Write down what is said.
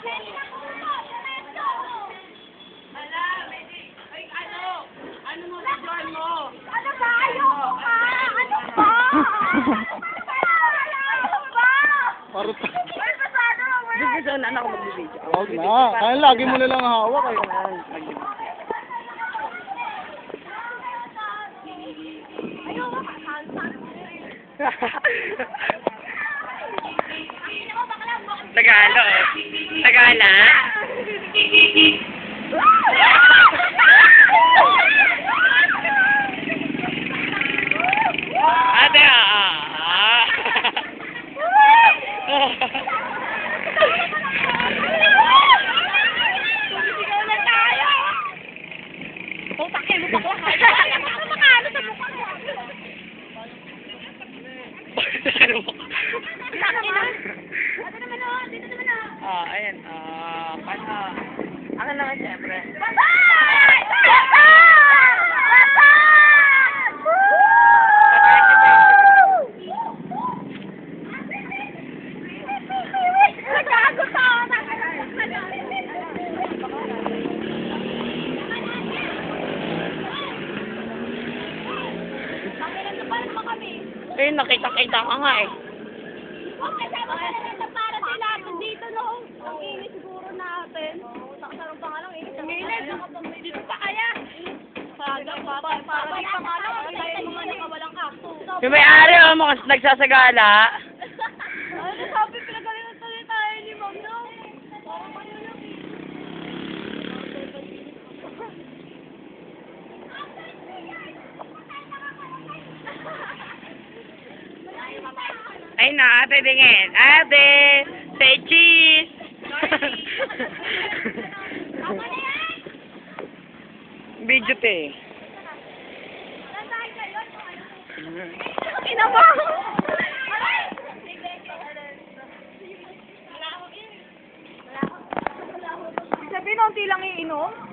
Ano mo videoan mo? Ano ba? Ayoko pa! Ano ba? Ano ba? Parang Ay, pasado! Bigyan sa anak ko magbibideo. Huwag na. Kaya lagi mo na lang hawak eh. Ayoko pa! Tagalo. Tagala. Ate Ikaw na tayo! Putakin mo bakla ka! Makano sa mukha mo? Laki na! Ate naman o! Dito naman o! Ayan. Paano? Ako naman siyempre. Bye-bye! Nagago to! Nakita-kita ka nga eh. Okay, sama ka na rin para sila dito no. Ang init siguro natin. Nakasarong pa nga lang init. Ang init. Dito pa kaya. Para di pa nga lang. Kaya naman nakawalang kakto. Yung may-ari mo kasi nagsasagala. Ano sabi pinagaling tayo ni Ma'am no? Parang kayo lang. Ay na, ate tingin. Ate! Say cheese! Video te. Kinabang! Sabi nung lang iinom?